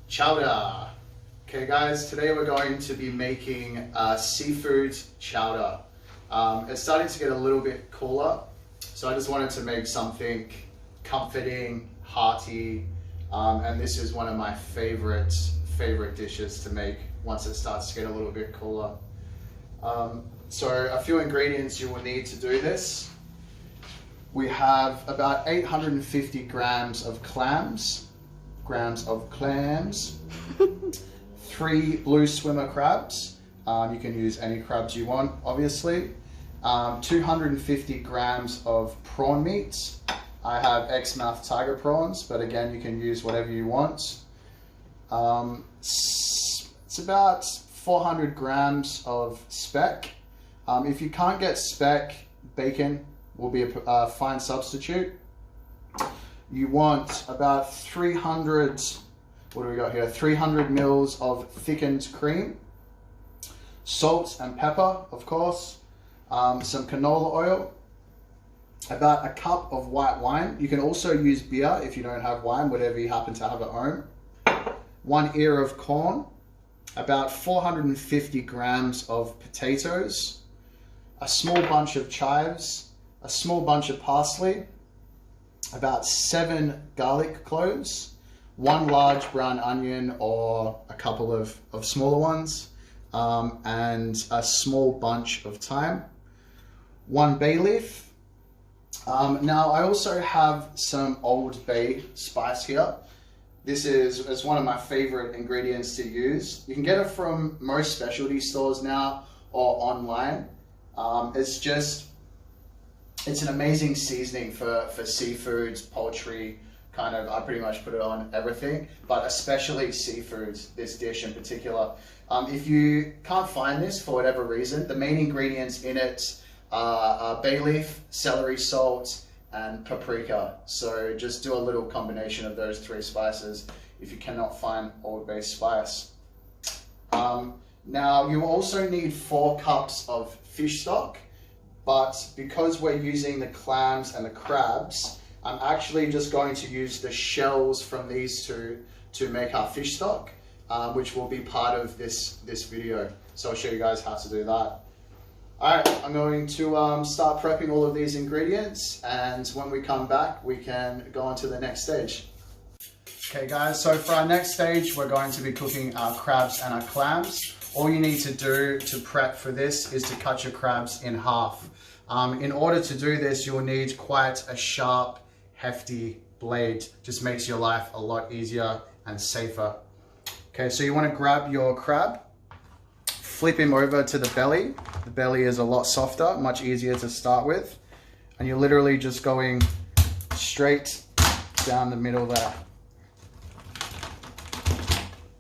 Chowder. Okay guys, today we're going to be making seafood chowder. It's starting to get a little bit cooler, so I just wanted to make something comforting, hearty, and this is one of my favorite dishes to make once it starts to get a little bit cooler. So a few ingredients you will need to do this. We have about 850 grams of clams, 3 blue swimmer crabs. You can use any crabs you want, obviously. 250 grams of prawn meat. I have Exmouth tiger prawns, but again, you can use whatever you want. It's about 400 grams of speck. If you can't get speck, bacon will be a fine substitute. You want about 300, what do we got here? 300 mils of thickened cream, salt and pepper, of course, some canola oil, about a cup of white wine. You can also use beer if you don't have wine, whatever you happen to have at home. 1 ear of corn, about 450 grams of potatoes, a small bunch of chives, a small bunch of parsley, about 7 garlic cloves, 1 large brown onion or a couple of smaller ones, and a small bunch of thyme, 1 bay leaf. Now I also have some Old Bay spice here. This is one of my favorite ingredients to use. You can get it from most specialty stores now or online. It's an amazing seasoning for seafood, poultry, kind of, I pretty much put it on everything, but especially seafood, this dish in particular. If you can't find this for whatever reason, the main ingredients in it are bay leaf, celery salt, and paprika. So just do a little combination of those 3 spices if you cannot find Old Bay spice. Now you also need 4 cups of fish stock. But because we're using the clams and the crabs, I'm actually just going to use the shells from these two to make our fish stock, which will be part of this video. So I'll show you guys how to do that. All right, I'm going to start prepping all of these ingredients, and when we come back, we can go on to the next stage. Okay guys, so for our next stage, we're going to be cooking our crabs and our clams. All you need to do to prep for this is to cut your crabs in half. In order to do this, you'll need quite a sharp, hefty blade. Just makes your life a lot easier and safer. Okay, so you want to grab your crab, flip him over to the belly. The belly is a lot softer, much easier to start with. And you're literally just going straight down the middle there.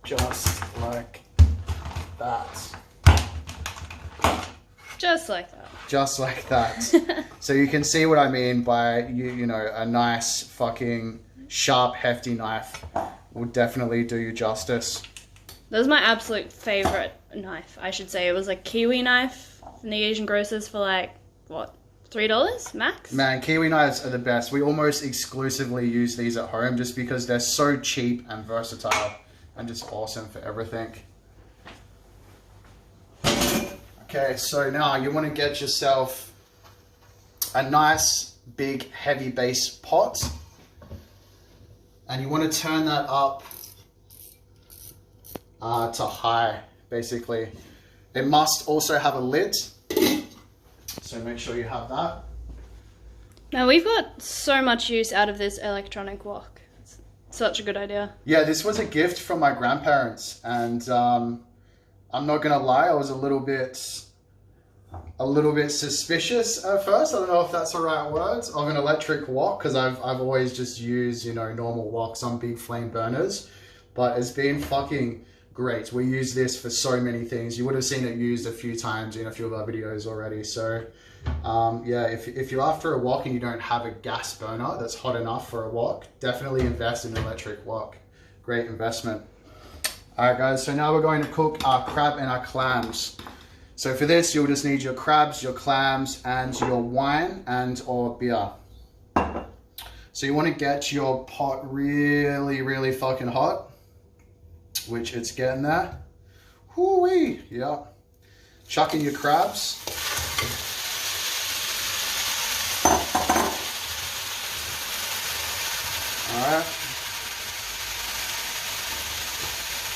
Just like that. Just like that. Just like that. So you can see what I mean by, you know, a nice fucking sharp, hefty knife will definitely do you justice. That was my absolute favorite knife, I should say. It was a Kiwi knife from the Asian grocers for like, what, $3 max? Man, Kiwi knives are the best. We almost exclusively use these at home just because they're so cheap and versatile and just awesome for everything. Okay, so now you want to get yourself a nice, big, heavy base pot. And you want to turn that up to high, basically. It must also have a lid, so make sure you have that. Now, we've got so much use out of this electronic wok. It's such a good idea. Yeah, this was a gift from my grandparents, and I'm not gonna lie, I was a little bit suspicious at first. I don't know if that's the right word, of an electric wok, because I've always just used, you know, normal woks on big flame burners, but it's been fucking great. We use this for so many things. You would have seen it used a few times in a few of our videos already. So yeah, if you're after a wok and you don't have a gas burner that's hot enough for a wok, definitely invest in an electric wok. Great investment. All right guys, so now we're going to cook our crab and our clams. So for this, you'll just need your crabs, your clams, and your wine and or beer. So you want to get your pot really, really fucking hot. which it's getting there. Whoo-wee, yeah. Chuck in your crabs. All right.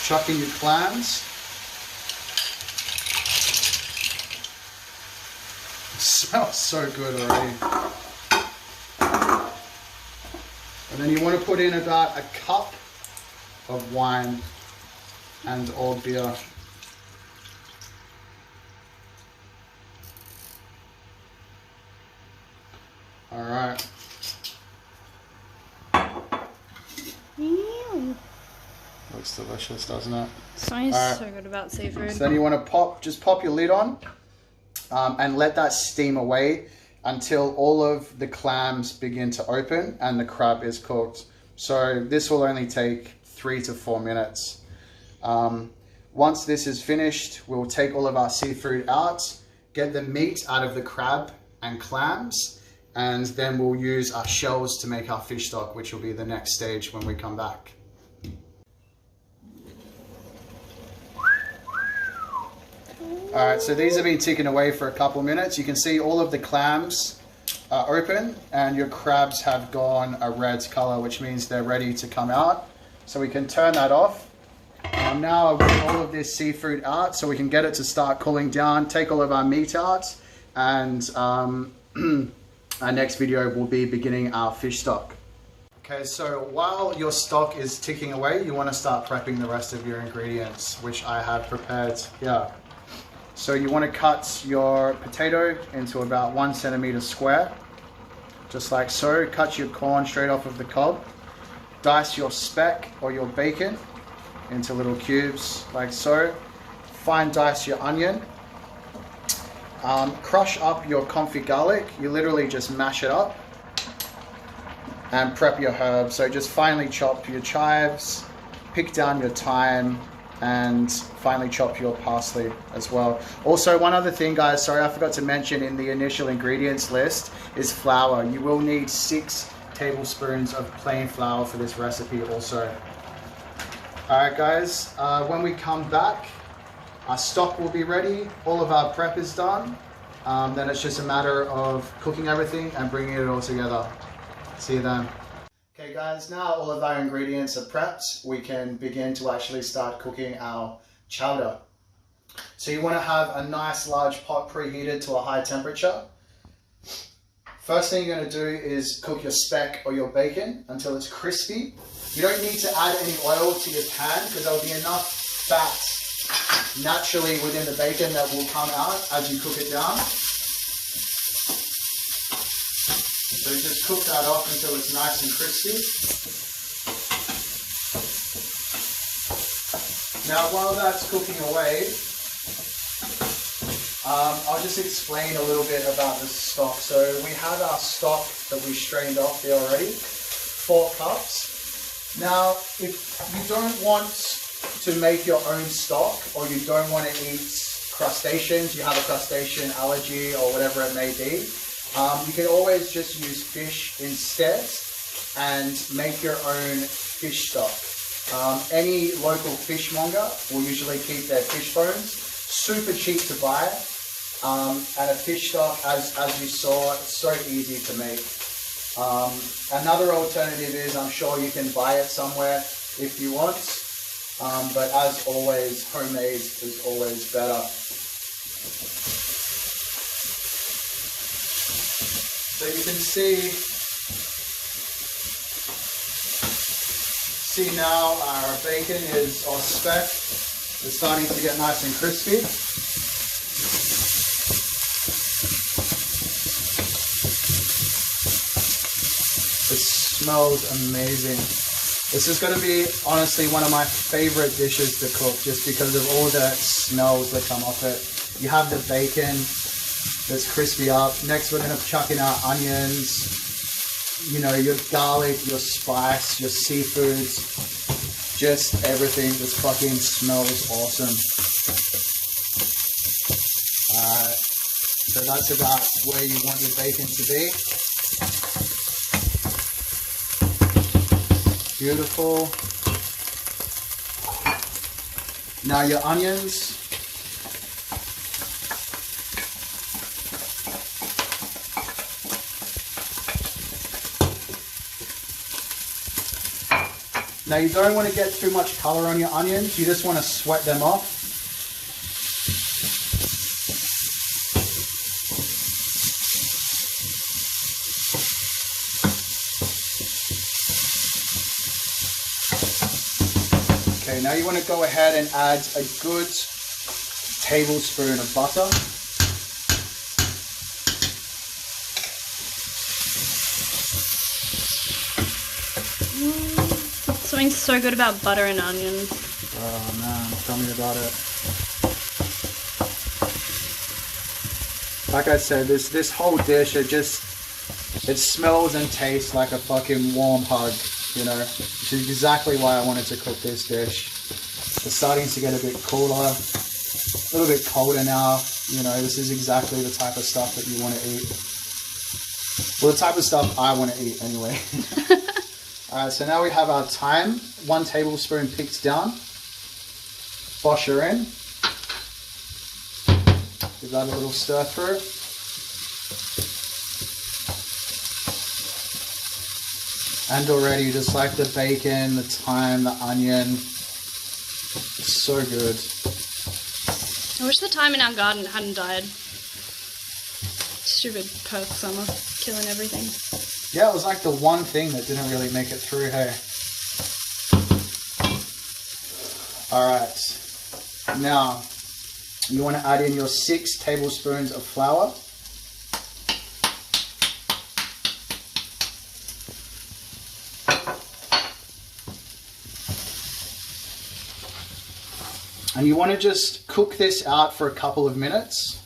Chuck in your clams. It smells so good already. And then you want to put in about a cup of wine and or beer. All right. Looks delicious, doesn't it? Smells All right. so good about seafood. So then you want to just pop your lid on and let that steam away until all of the clams begin to open and the crab is cooked. So this will only take 3 to 4 minutes. Once this is finished, we'll take all of our seafood out, get the meat out of the crab and clams, and then we'll use our shells to make our fish stock, which will be the next stage when we come back. All right, so these have been ticking away for a couple of minutes. You can see all of the clams are open and your crabs have gone a red color, which means they're ready to come out. So we can turn that off. Now I'll get all of this seafood out so we can get it to start cooling down, take all of our meat out, and our next video will be beginning our fish stock. Okay, so while your stock is ticking away, you want to start prepping the rest of your ingredients, which I have prepared here. So you want to cut your potato into about 1 centimeter square, just like so. Cut your corn straight off of the cob. Dice your speck or your bacon into little cubes, like so. Fine dice your onion. Crush up your confit garlic. You literally just mash it up. And prep your herbs. So just finely chop your chives, pick down your thyme, and finally chop your parsley as well. Also, one other thing, guys, sorry I forgot to mention in the initial ingredients list is flour. You will need 6 tablespoons of plain flour for this recipe also. All right, guys, when we come back, our stock will be ready. All of our prep is done. Then it's just a matter of cooking everything and bringing it all together. See you then. Okay guys, now all of our ingredients are prepped, we can begin to actually start cooking our chowder. So you want to have a nice large pot preheated to a high temperature. First thing you're going to do is cook your speck or your bacon until it's crispy. You don't need to add any oil to your pan because there'll be enough fat naturally within the bacon that will come out as you cook it down. So just cook that off until it's nice and crispy. Now while that's cooking away, I'll just explain a little bit about the stock. So we have our stock that we strained off here already, 4 cups. Now if you don't want to make your own stock or you don't want to eat crustaceans, you have a crustacean allergy or whatever it may be, you can always just use fish instead and make your own fish stock. Any local fishmonger will usually keep their fish bones. Super cheap to buy. And a fish stock, as you saw, it's so easy to make. Another alternative is, I'm sure you can buy it somewhere if you want. But as always, homemade is always better. So you can see now our bacon is on speck. It's starting to get nice and crispy. It smells amazing. This is going to be honestly one of my favorite dishes to cook just because of all the smells that come off it. You have the bacon that's crispy up. Next we're going to chuck in our onions, you know, your garlic, your spice, your seafoods, just everything. This fucking smells awesome. So that's about where you want your bacon to be. Beautiful. Now your onions. Now you don't want to get too much color on your onions, you just want to sweat them off. Okay, now you want to go ahead and add a good tablespoon of butter. Something's so good about butter and onions. Oh man, tell me about it. Like I said, this whole dish, it smells and tastes like a fucking warm hug, you know, which is exactly why I wanted to cook this dish. It's starting to get a bit cooler, a little bit colder now, you know, this is exactly the type of stuff that you want to eat. Well, the type of stuff I want to eat anyway. Alright, so now we have our thyme, 1 tablespoon picked down. Bosh her in. Give that a little stir through. And already, just like the bacon, the thyme, the onion, it's so good. I wish the thyme in our garden hadn't died. Stupid Perth summer, killing everything. Yeah, it was like the one thing that didn't really make it through, hey. Alright, now you want to add in your 6 tablespoons of flour. And you want to just cook this out for a couple of minutes.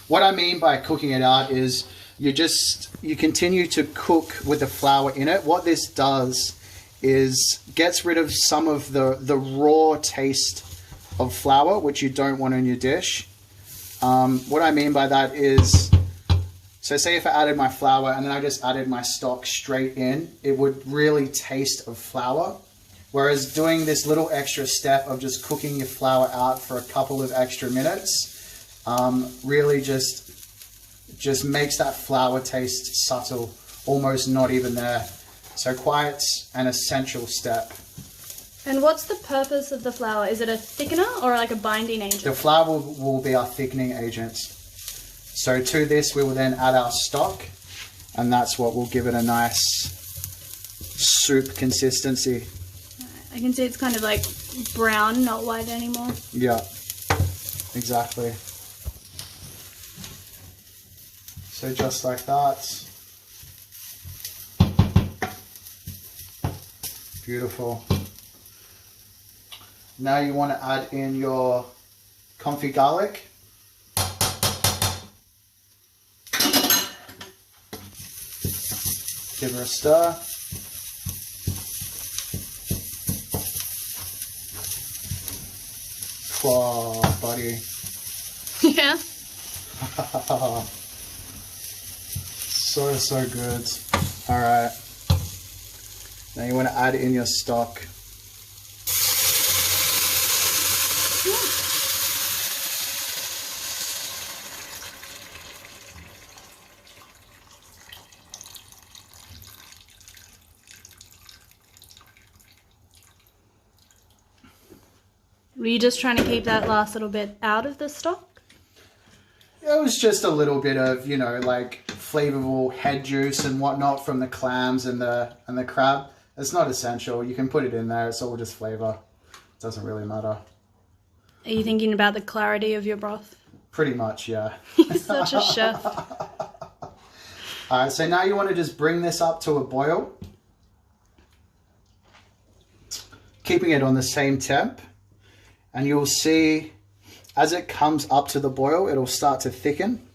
What I mean by cooking it out is you continue to cook with the flour in it. What this does is gets rid of some of the raw taste of flour, which you don't want in your dish. What I mean by that is, so say if I added my flour and then I just added my stock straight in, it would really taste of flour. Whereas doing this little extra step of just cooking your flour out for a couple of extra minutes really just makes that flour taste subtle, almost not even there. So quite an essential step. And what's the purpose of the flour? Is it a thickener or like a binding agent? The flour will be our thickening agent. So to this we will then add our stock, and that's what will give it a nice soup consistency. I can see it's kind of like brown, not white anymore. Yeah, exactly. So just like that. Beautiful. Now you want to add in your comfy garlic. Give her a stir. Oh, buddy. Yeah. So good. Alright. Now you want to add in your stock. Were you just trying to keep that last little bit out of the stock? It was just a little bit of, you know, like flavorful head juice and whatnot from the clams and the crab. It's not essential. You can put it in there. It's all just flavor. It doesn't really matter. Are you thinking about the clarity of your broth? Pretty much, yeah. You're such a chef. Alright, so now you want to just bring this up to a boil. Keeping it on the same temp. And you'll see as it comes up to the boil, it'll start to thicken.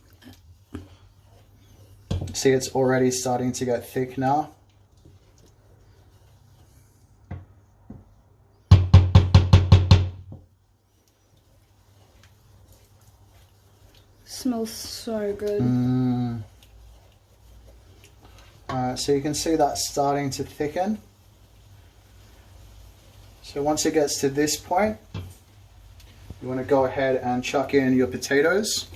See, it's already starting to get thick now. Smells so good. Alright, so you can see that starting to thicken. So once it gets to this point, you want to go ahead and chuck in your potatoes.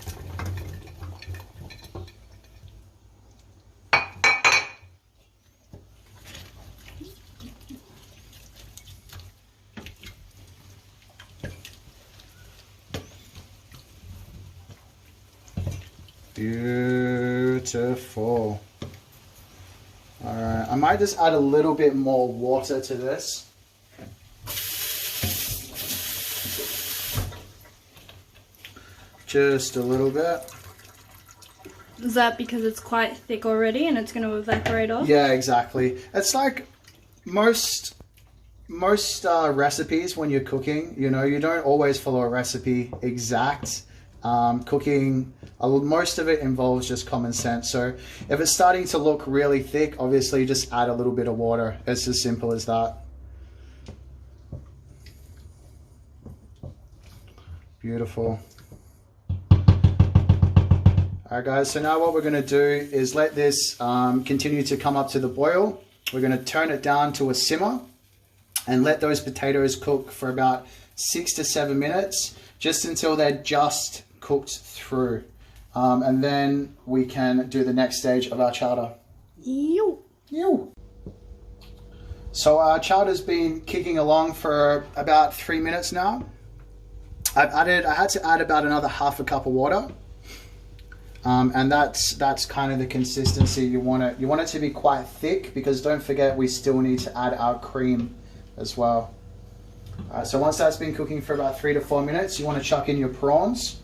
Beautiful. All right, I might just add a little bit more water to this. Just a little bit. Is that because it's quite thick already and it's going to evaporate off? Yeah, exactly. It's like most recipes when you're cooking, you know, you don't always follow a recipe exact. Cooking, most of it involves just common sense. So if it's starting to look really thick, obviously just add a little bit of water. It's as simple as that. Beautiful. Alright guys, so now what we're going to do is let this continue to come up to the boil. We're going to turn it down to a simmer and let those potatoes cook for about 6 to 7 minutes, just until they're just cooked through. And then we can do the next stage of our chowder. Ew. Ew. So our chowder's been kicking along for about 3 minutes now. I had to add about another half a cup of water. And that's kind of the consistency you want it. You want it to be quite thick, because don't forget we still need to add our cream as well. So once that's been cooking for about 3 to 4 minutes, you want to chuck in your prawns.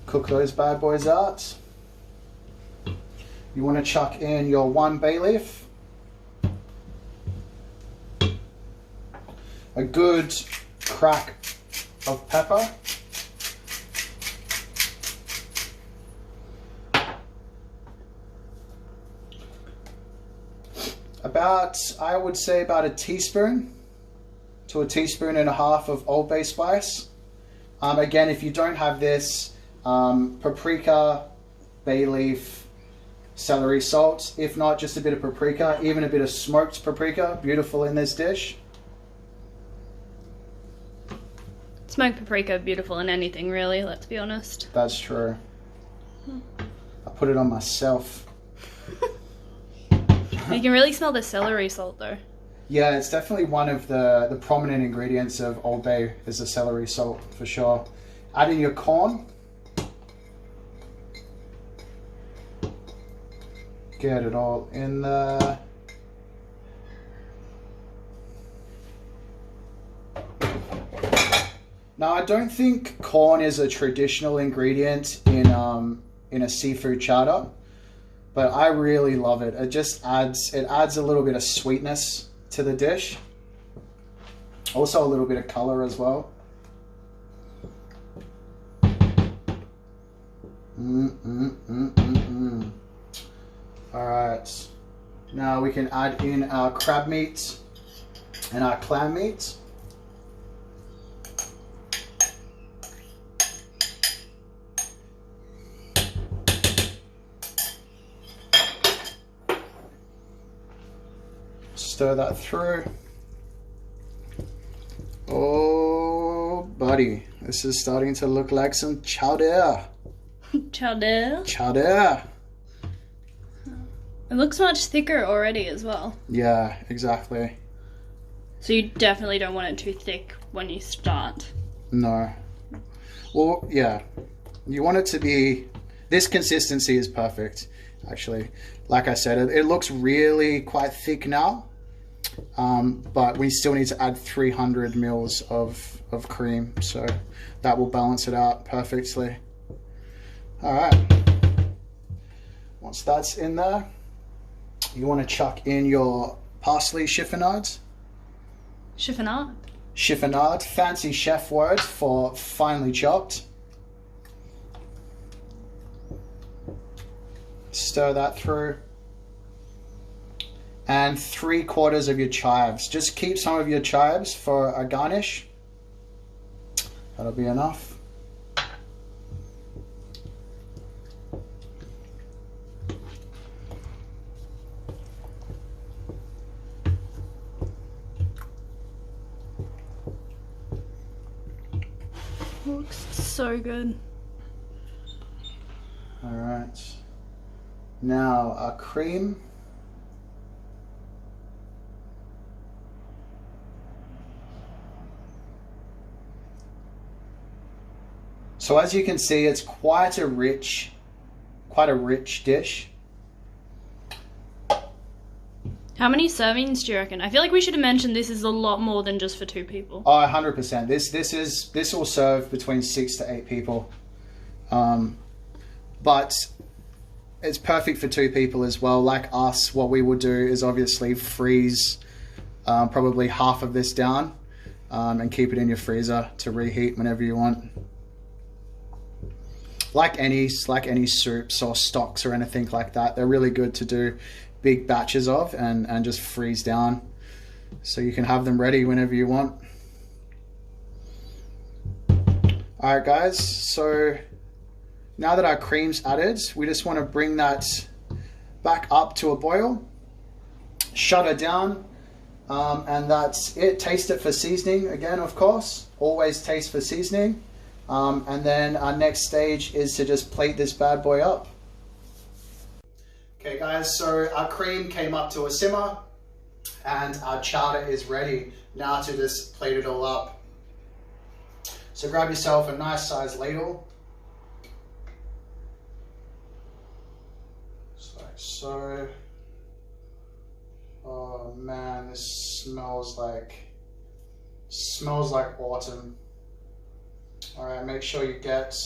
Cook those bad boys out. You want to chuck in your 1 bay leaf. A good crack of pepper. I would say about a teaspoon to a teaspoon and a half of Old Bay spice. Again, if you don't have this, paprika, bay leaf, celery salt. If not, just a bit of paprika, even a bit of smoked paprika, beautiful in this dish. Smoked paprika, beautiful in anything really, let's be honest. That's true. I put it on myself. You can really smell the celery salt though. Yeah, it's definitely one of the prominent ingredients of Old Bay is the celery salt, for sure. Add in your corn. Get it all in there. Now, I don't think corn is a traditional ingredient in a seafood chowder, but I really love it. It adds a little bit of sweetness to the dish. Also a little bit of color as well. All right, now we can add in our crab meat and our clam meat. Stir that through. Oh, buddy, this is starting to look like some chowder. Chowder? Chowder. It looks much thicker already as well. Yeah, exactly. So you definitely don't want it too thick when you start. No. Well, yeah. You want it to be... This consistency is perfect, actually. Like I said, it looks really quite thick now. But we still need to add 300 mils of cream, so that will balance it out perfectly. All right, once that's in there, you want to chuck in your parsley chiffonades. Chiffonade? Chiffonade, fancy chef word for finely chopped. Stir that through. And 3/4 of your chives. Just keep some of your chives for a garnish. That'll be enough. Looks so good. All right. Now our cream. So as you can see, it's quite a rich dish. How many servings do you reckon? I feel like we should have mentioned this is a lot more than just for 2 people. Oh, 100%. This will serve between 6 to 8 people. But it's perfect for 2 people as well. Like us, what we will do is obviously freeze probably half of this down and keep it in your freezer to reheat whenever you want. Like any soups or stocks or anything like that, they're really good to do big batches of and just freeze down so you can have them ready whenever you want. All right, guys, so now that our cream's added, we just want to bring that back up to a boil, shut it down, and that's it. Taste it for seasoning again, of course. Always taste for seasoning. And then our next stage is to just plate this bad boy up. Okay guys, so our cream came up to a simmer and our chowder is ready. Now to just plate it all up. So grab yourself a nice sized ladle. Just like so. Oh man, this smells like autumn. All right, make sure you get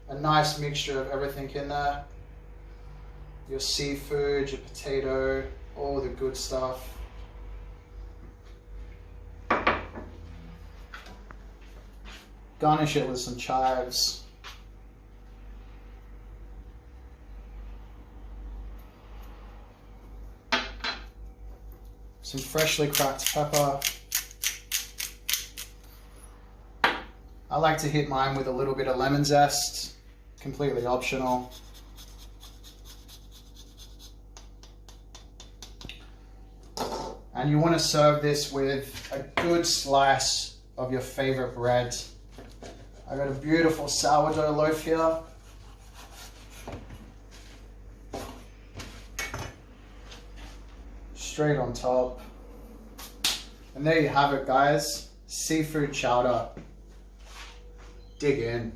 a nice mixture of everything in there. Your seafood, your potato, all the good stuff. Garnish it with some chives. Some freshly cracked pepper. I like to hit mine with a little bit of lemon zest, completely optional. And you want to serve this with a good slice of your favorite bread. I got a beautiful sourdough loaf here. Straight on top. And there you have it, guys. Seafood chowder. Dig in.